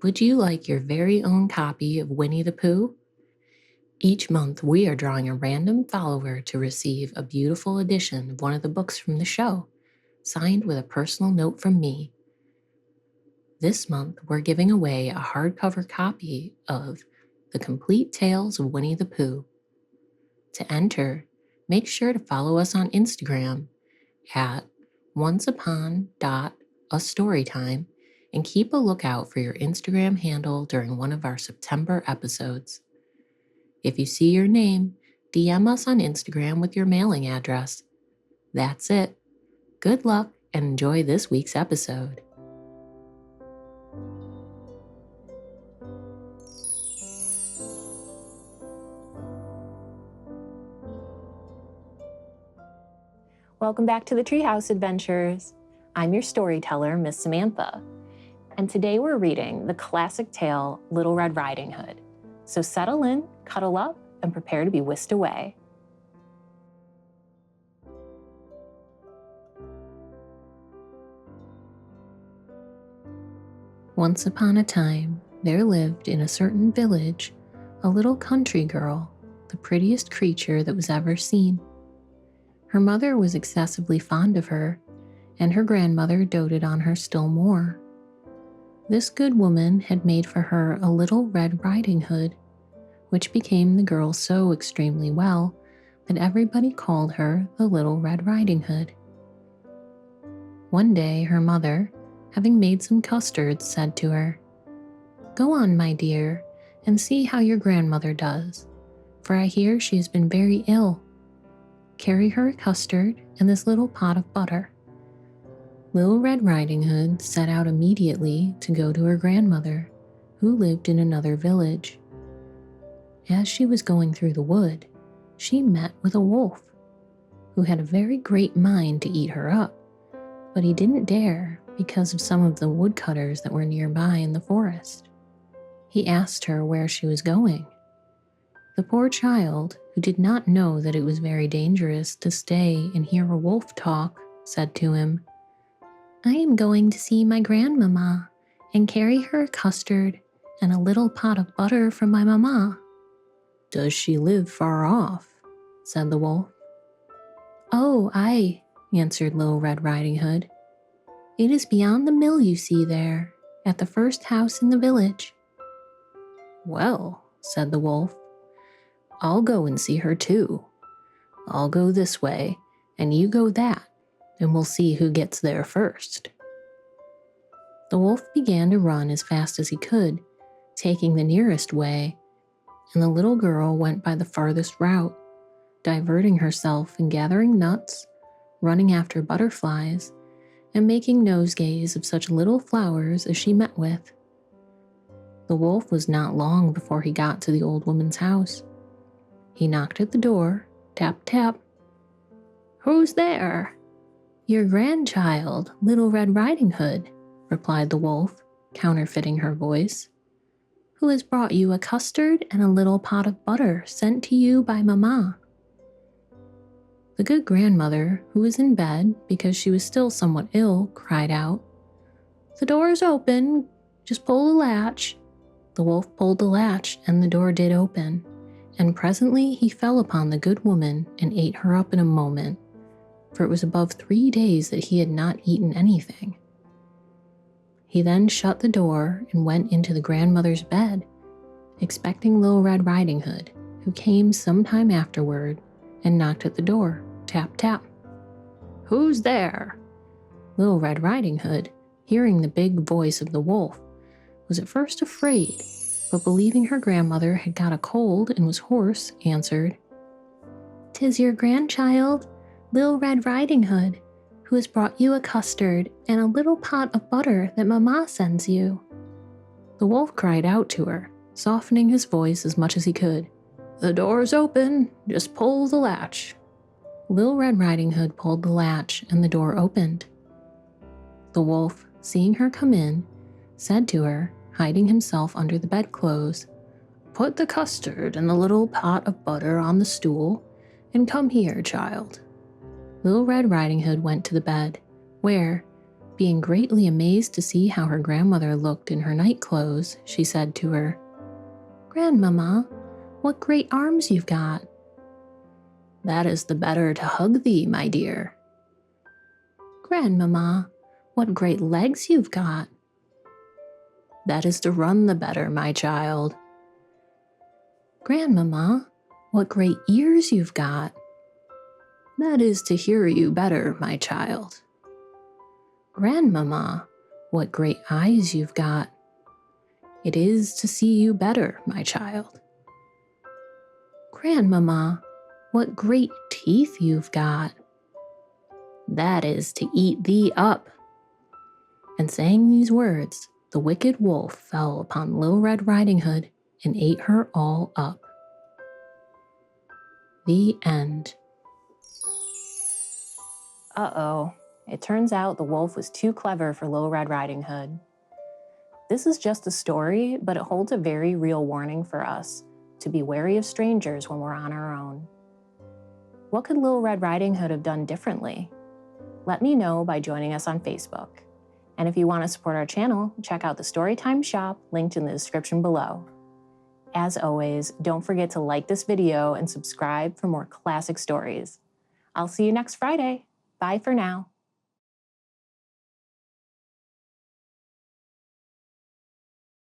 Would you like your very own copy of Winnie the Pooh? Each month, we are drawing a random follower to receive a beautiful edition of one of the books from the show, signed with a personal note from me. This month, we're giving away a hardcover copy of The Complete Tales of Winnie the Pooh. To enter, make sure to follow us on Instagram at onceupon.astorytime and keep a lookout for your Instagram handle during one of our September episodes. If you see your name, DM us on Instagram with your mailing address. That's it. Good luck and enjoy this week's episode. Welcome back to the Treehouse Adventures. I'm your storyteller, Miss Samantha, and today we're reading the classic tale, Little Red Riding Hood. So settle in, cuddle up, and prepare to be whisked away. Once upon a time, there lived in a certain village a little country girl, the prettiest creature that was ever seen. Her mother was excessively fond of her, and her grandmother doted on her still more. This good woman had made for her a little red riding hood, which became the girl so extremely well that everybody called her the Little Red Riding Hood. One day her mother, having made some custards, said to her, "Go on, my dear, and see how your grandmother does, for I hear she has been very ill. Carry her a custard and this little pot of butter." Little Red Riding Hood set out immediately to go to her grandmother, who lived in another village. As she was going through the wood, she met with a wolf, who had a very great mind to eat her up, but he didn't dare because of some of the woodcutters that were nearby in the forest. He asked her where she was going. The poor child, who did not know that it was very dangerous to stay and hear a wolf talk, said to him, "I am going to see my grandmamma and carry her a custard and a little pot of butter from my mamma." "Does she live far off?" said the wolf. "Oh, aye," answered Little Red Riding Hood. "It is beyond the mill you see there, at the first house in the village." "Well," said the wolf, "I'll go and see her too. I'll go this way, and you go that, and we'll see who gets there first." The wolf began to run as fast as he could, taking the nearest way, and the little girl went by the farthest route, diverting herself in gathering nuts, running after butterflies, and making nosegays of such little flowers as she met with. The wolf was not long before he got to the old woman's house. He knocked at the door, tap, tap. "Who's there?" "Your grandchild, Little Red Riding Hood," replied the wolf, counterfeiting her voice, "who has brought you a custard and a little pot of butter sent to you by Mamma." The good grandmother, who was in bed because she was still somewhat ill, cried out, "The door is open, just pull the latch." The wolf pulled the latch, and the door did open, and presently he fell upon the good woman and ate her up in a moment, for it was above 3 days that he had not eaten anything. He then shut the door and went into the grandmother's bed, expecting Little Red Riding Hood, who came some time afterward and knocked at the door, tap, tap. "Who's there?" Little Red Riding Hood, hearing the big voice of the wolf, was at first afraid, but believing her grandmother had got a cold and was hoarse, answered, "'Tis your grandchild, Little Red Riding Hood, who has brought you a custard and a little pot of butter that Mamma sends you." The wolf cried out to her, softening his voice as much as he could, "The door's open, just pull the latch." Little Red Riding Hood pulled the latch and the door opened. The wolf, seeing her come in, said to her, hiding himself under the bedclothes, "Put the custard and the little pot of butter on the stool, and come here, child." Little Red Riding Hood went to the bed, where, Being greatly amazed to see how her grandmother looked in her night clothes, she said to her, "Grandmamma, what great arms you've got." "That is the better to hug thee, my dear." "Grandmamma, what great legs you've got." "That is to run the better, my child." "Grandmamma, what great ears you've got." "That is to hear you better, my child." "Grandmamma, what great eyes you've got." "It is to see you better, my child." "Grandmamma, what great teeth you've got." "That is to eat thee up." And saying these words, the wicked wolf fell upon Little Red Riding Hood and ate her all up. The end. Uh-oh, it turns out the wolf was too clever for Little Red Riding Hood. This is just a story, but it holds a very real warning for us to be wary of strangers when we're on our own. What could Little Red Riding Hood have done differently? Let me know by joining us on Facebook. And if you want to support our channel, check out the Storytime shop linked in the description below. As always, don't forget to like this video and subscribe for more classic stories. I'll see you next Friday. Bye for now.